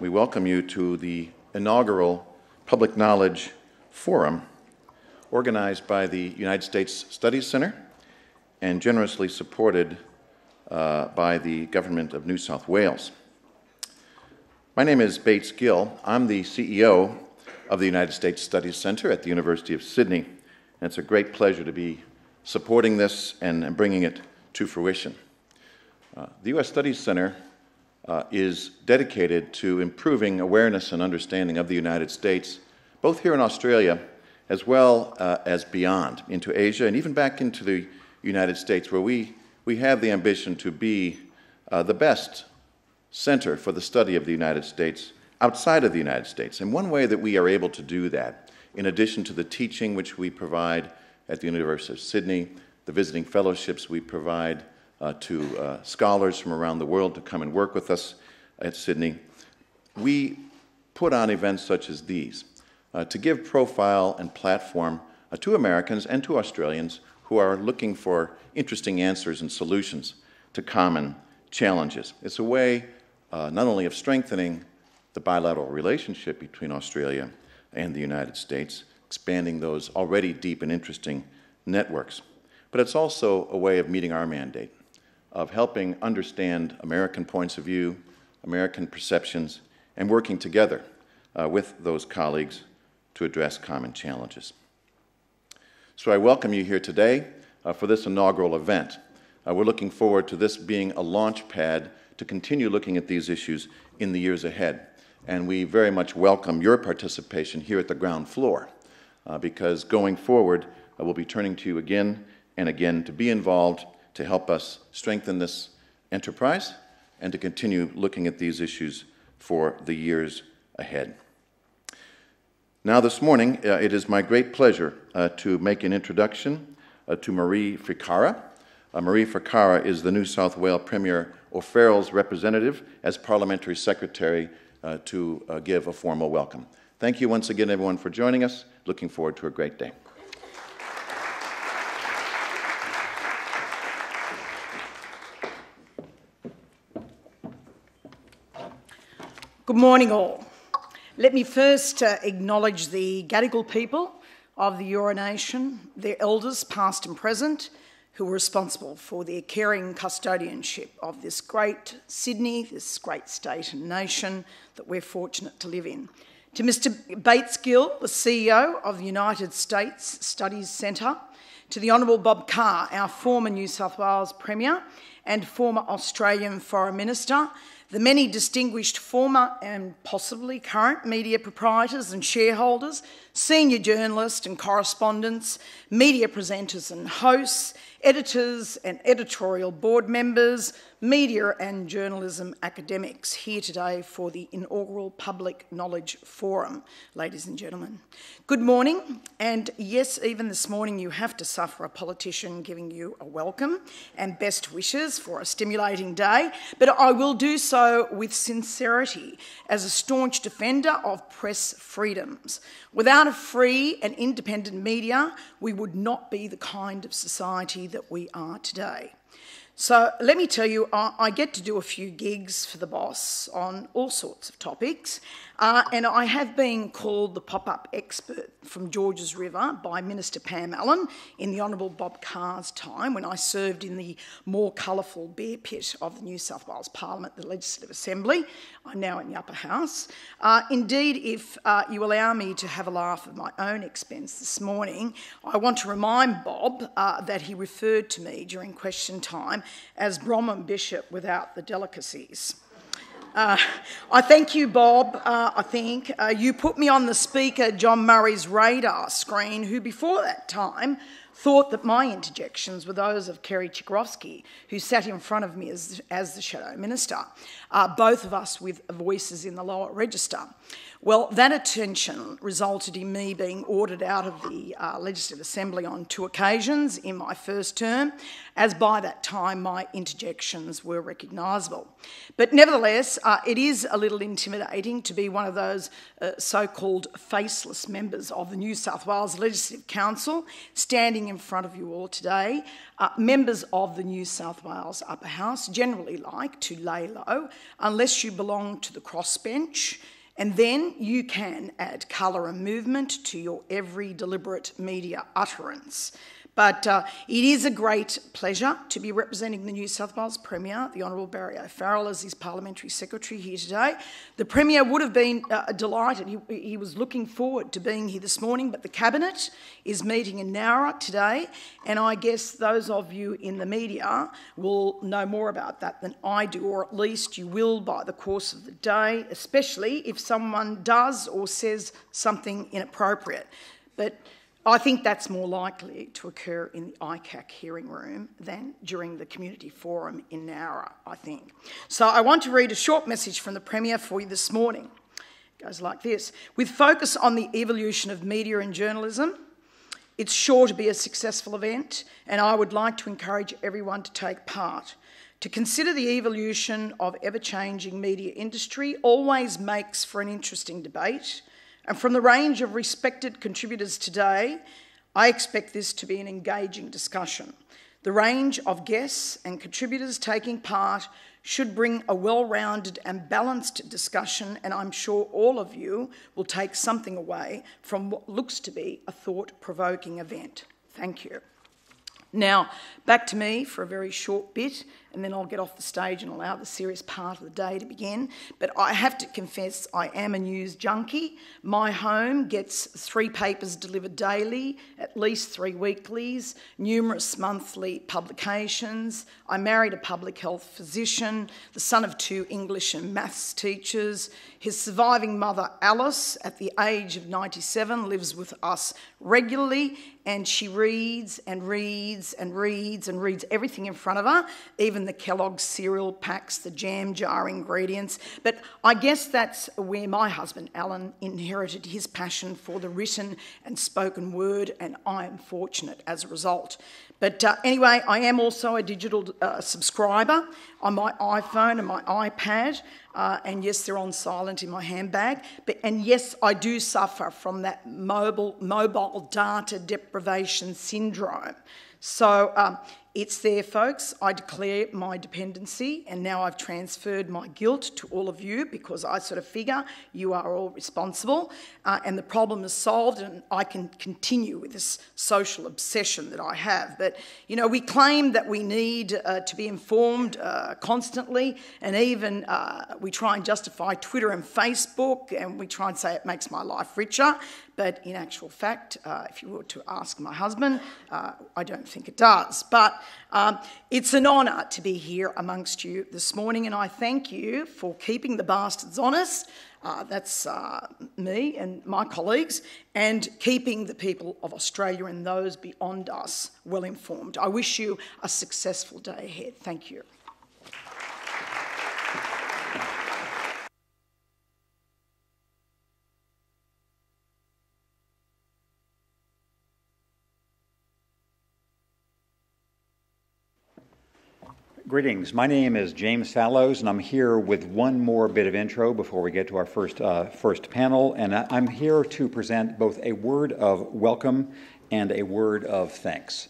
We welcome you to the inaugural Public Knowledge Forum organized by the United States Studies Center and generously supported by the Government of New South Wales. My name is Gill. I'm the CEO of the United States Studies Center at the University of Sydney, and it's a great pleasure to be supporting this and bringing it to fruition. The U.S. Studies Center is dedicated to improving awareness and understanding of the United States, both here in Australia as well as beyond, into Asia and even back into the United States, where we have the ambition to be the best center for the study of the United States outside of the United States. And one way that we are able to do that, in addition to the teaching which we provide at the University of Sydney, the visiting fellowships we provide to scholars from around the world to come and work with us at Sydney, we put on events such as these to give profile and platform to Americans and to Australians who are looking for interesting answers and solutions to common challenges. It's a way not only of strengthening the bilateral relationship between Australia and the United States, expanding those already deep and interesting networks, but it's also a way of meeting our mandate, of helping understand American points of view, American perceptions, and working together with those colleagues to address common challenges. So I welcome you here today for this inaugural event. We're looking forward to this being a launch pad to continue looking at these issues in the years ahead. And we very much welcome your participation here at the ground floor, because going forward, we'll be turning to you again and again to be involved, to help us strengthen this enterprise and to continue looking at these issues for the years ahead. Now this morning, it is my great pleasure to make an introduction to Marie Ficarra. Marie Ficarra is the New South Wales Premier O'Farrell's representative as Parliamentary Secretary to give a formal welcome. Thank you once again, everyone, for joining us. Looking forward to a great day. Good morning, all. Let me first acknowledge the Gadigal people of the Eora Nation, their elders, past and present, who are responsible for their caring custodianship of this great Sydney, this great state and nation that we're fortunate to live in. To Mr. Bates Gill, the CEO of the United States Studies Centre, to the Honourable Bob Carr, our former New South Wales Premier and former Australian Foreign Minister, the many distinguished former and possibly current media proprietors and shareholders, senior journalists and correspondents, media presenters and hosts, editors and editorial board members, media and journalism academics here today for the inaugural Public Knowledge Forum, ladies and gentlemen. Good morning, and yes, even this morning you have to suffer a politician giving you a welcome and best wishes for a stimulating day, but I will do so with sincerity as a staunch defender of press freedoms. Without a free and independent media, we would not be the kind of society that we are today. So let me tell you, I get to do a few gigs for the boss on all sorts of topics, and I have been called the pop-up expert from Georges River by Minister Pam Allen in the Honourable Bob Carr's time when I served in the more colourful bear pit of the New South Wales Parliament, the Legislative Assembly. I'm now in the upper house. Indeed, if you allow me to have a laugh at my own expense this morning, I want to remind Bob that he referred to me during question time as Bromham Bishop without the delicacies. I thank you, Bob. You put me on the Speaker John Murray's radar screen, who before that time thought that my interjections were those of Kerry Chikrovsky, who sat in front of me as the Shadow Minister, both of us with voices in the lower register. Well, that attention resulted in me being ordered out of the Legislative Assembly on 2 occasions in my first term, as by that time my interjections were recognisable. But nevertheless, it is a little intimidating to be one of those so-called faceless members of the New South Wales Legislative Council, standing standing in front of you all today, members of the New South Wales Upper House generally like to lay low unless you belong to the crossbench, and then you can add colour and movement to your every deliberate media utterance. But it is a great pleasure to be representing the New South Wales Premier, the Honourable Barry O'Farrell, as his Parliamentary Secretary here today. The Premier would have been delighted. He was looking forward to being here this morning, but the Cabinet is meeting in Nowra today, and I guess those of you in the media will know more about that than I do, or at least you will by the course of the day, especially if someone does or says something inappropriate. But I think that's more likely to occur in the ICAC hearing room than during the community forum in Nowra, I think. So I want to read a short message from the Premier for you this morning. It goes like this. With focus on the evolution of media and journalism, it's sure to be a successful event, and I would like to encourage everyone to take part. To consider the evolution of ever-changing media industry always makes for an interesting debate, and from the range of respected contributors today, I expect this to be an engaging discussion. The range of guests and contributors taking part should bring a well-rounded and balanced discussion, and I'm sure all of you will take something away from what looks to be a thought-provoking event. Thank you. Now, back to me for a very short bit, and then I'll get off the stage and allow the serious part of the day to begin. But I have to confess I am a news junkie. My home gets 3 papers delivered daily, at least 3 weeklies, numerous monthly publications. I married a public health physician, the son of 2 English and maths teachers. His surviving mother, Alice, at the age of 97, lives with us regularly, and she reads and reads and reads and reads everything in front of her, even the Kellogg's cereal packs, the jam jar ingredients. But I guess that's where my husband, Alan, inherited his passion for the written and spoken word, and I am fortunate as a result. But anyway, I am also a digital subscriber on my iPhone and my iPad, and yes, they're on silent in my handbag. And yes, I do suffer from that mobile data deprivation syndrome. So it's there, folks. I declare my dependency, and now I've transferred my guilt to all of you because I sort of figure you are all responsible, and the problem is solved, and I can continue with this social obsession that I have. But, you know, we claim that we need to be informed constantly, and even we try and justify Twitter and Facebook, and we try and say it makes my life richer. But in actual fact, if you were to ask my husband, I don't think it does. But it's an honour to be here amongst you this morning, and I thank you for keeping the bastards honest. That's me and my colleagues, and keeping the people of Australia and those beyond us well informed. I wish you a successful day ahead. Thank you. Greetings. My name is James Fallows, and I'm here with one more bit of intro before we get to our first panel. And I'm here to present both a word of welcome and a word of thanks.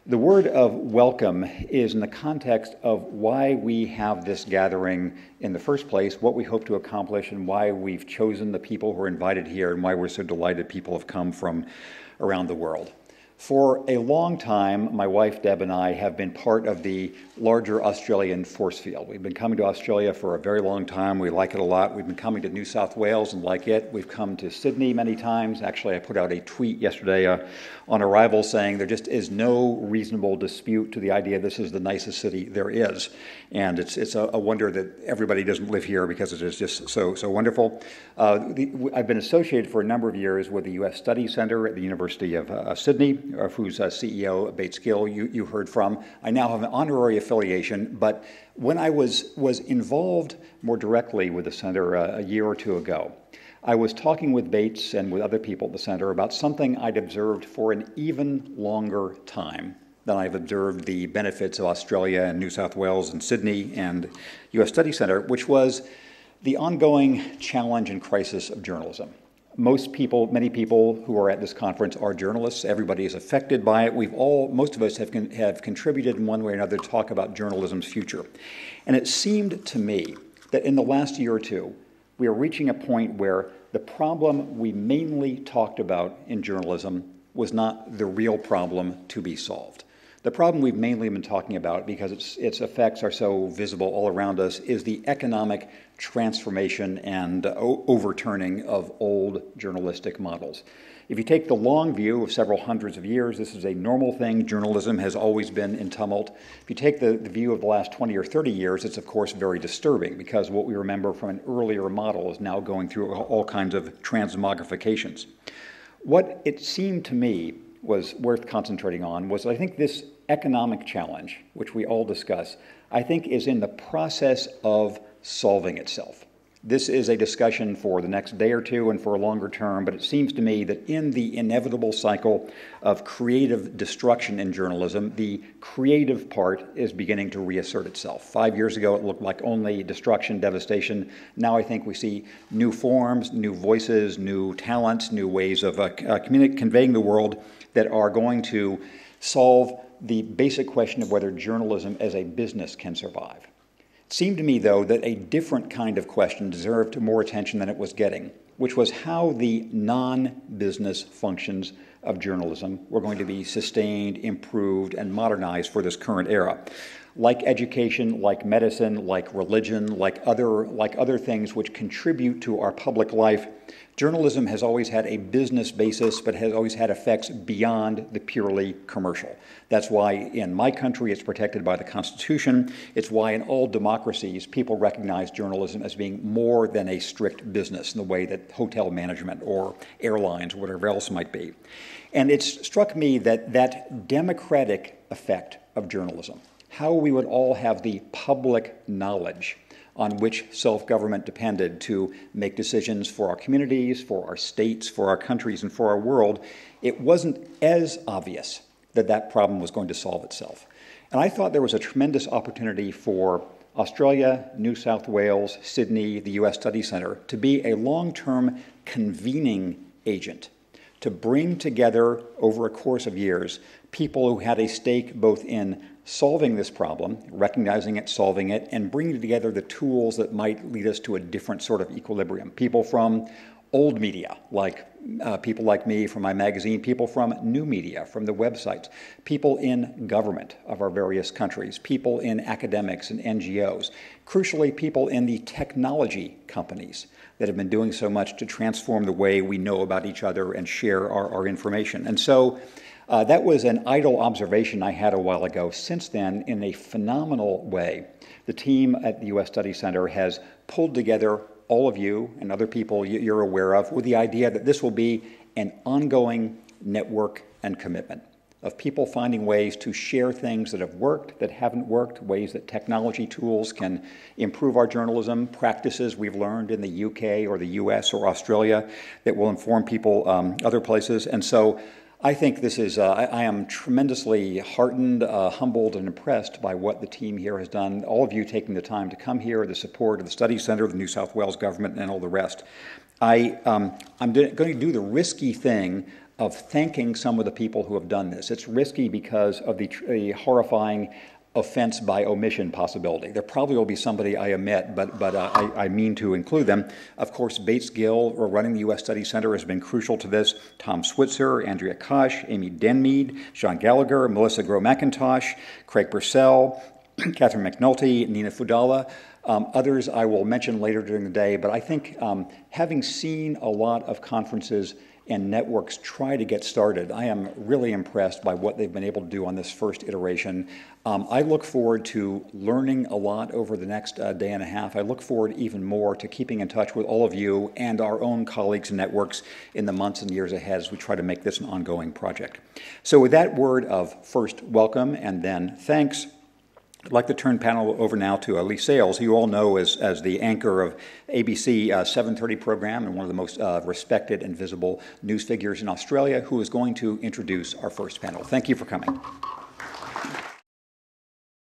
The word of welcome is in the context of why we have this gathering in the first place, what we hope to accomplish, and why we've chosen the people who are invited here, and why we're so delighted people have come from around the world. For a long time, my wife Deb and I have been part of the larger Australian force field. We've been coming to Australia for a very long time. We like it a lot. We've been coming to New South Wales and like it. We've come to Sydney many times. Actually, I put out a tweet yesterday on arrival saying there just is no reasonable dispute to the idea this is the nicest city there is. And it's a wonder that everybody doesn't live here because it is just so wonderful. I've been associated for a number of years with the U.S. Studies Center at the University of Sydney, whose CEO, Gill, you heard from. I now have an honorary affiliation, but when I was involved more directly with the center a year or two ago, I was talking with Bates and with other people at the center about something I'd observed for an even longer time than I've observed the benefits of Australia and New South Wales and Sydney and U.S. Studies Center, which was the ongoing challenge and crisis of journalism. Many people who are at this conference are journalists. Everybody is affected by it. Most of us have contributed in one way or another to talk about journalism's future. And it seemed to me that in the last year or two, we are reaching a point where the problem we mainly talked about in journalism was not the real problem to be solved. The problem we've mainly been talking about, because its effects are so visible all around us, is the economic transformation and overturning of old journalistic models. If you take the long view of several hundreds of years, this is a normal thing. Journalism has always been in tumult. If you take the view of the last 20 or 30 years, it's of course very disturbing, because what we remember from an earlier model is now going through all kinds of transmogrifications. What it seemed to me was worth concentrating on was, I think, this economic challenge, which we all discuss, I think is in the process of solving itself. This is a discussion for the next day or two and for a longer term, but it seems to me that in the inevitable cycle of creative destruction in journalism, the creative part is beginning to reassert itself. 5 years ago, it looked like only destruction, devastation. Now I think we see new forms, new voices, new talents, new ways of conveying the world that are going to solve the basic question of whether journalism as a business can survive. It seemed to me, though, that a different kind of question deserved more attention than it was getting, which was how the non-business functions of journalism were going to be sustained, improved, and modernized for this current era. Like education, like medicine, like religion, like other things which contribute to our public life, journalism has always had a business basis, but has always had effects beyond the purely commercial. That's why in my country it's protected by the Constitution. It's why in all democracies people recognize journalism as being more than a strict business in the way that hotel management or airlines or whatever else might be. And it's struck me that that democratic effect of journalism, how we would all have the public knowledge on which self-government depended to make decisions for our communities, for our states, for our countries, and for our world, it wasn't as obvious that that problem was going to solve itself. And I thought there was a tremendous opportunity for Australia, New South Wales, Sydney, the U.S. Study Center to be a long-term convening agent, to bring together over a course of years people who had a stake both in solving this problem, recognizing it, solving it, and bringing together the tools that might lead us to a different sort of equilibrium. People from old media, like people like me from my magazine, people from new media, from the websites, people in government of our various countries, people in academics and NGOs, crucially people in the technology companies that have been doing so much to transform the way we know about each other and share our information. And so that was an idle observation I had a while ago. Since then, in a phenomenal way, the team at the U.S. Study Center has pulled together all of you and other people you're aware of with the idea that this will be an ongoing network and commitment of people finding ways to share things that have worked, that haven't worked, ways that technology tools can improve our journalism, practices we've learned in the UK or the US or Australia that will inform people other places. And so I think this is, I am tremendously heartened, humbled, and impressed by what the team here has done. All of you taking the time to come here, the support of the Study Center, the New South Wales government, and all the rest. I'm going to do the risky thing of thanking some of the people who have done this. It's risky because of the horrifying offense by omission possibility. There probably will be somebody I omit, but I mean to include them. Of course, Bates Gill, running the U.S. Study Center, has been crucial to this. Tom Switzer, Andrea Kosh, Amy Denmead, Sean Gallagher, Melissa Groh-McIntosh, Craig Purcell, Catherine McNulty, Nina Fudala. Others I will mention later during the day, but I think having seen a lot of conferences and networks try to get started, I am really impressed by what they've been able to do on this first iteration. I look forward to learning a lot over the next day and a half. I look forward even more to keeping in touch with all of you and our own colleagues and networks in the months and years ahead as we try to make this an ongoing project. So with that word of first welcome and then thanks, I'd like to turn the panel over now to Lee Sales, who you all know as the anchor of ABC 7:30 program and one of the most respected and visible news figures in Australia, who is going to introduce our first panel. Thank you for coming.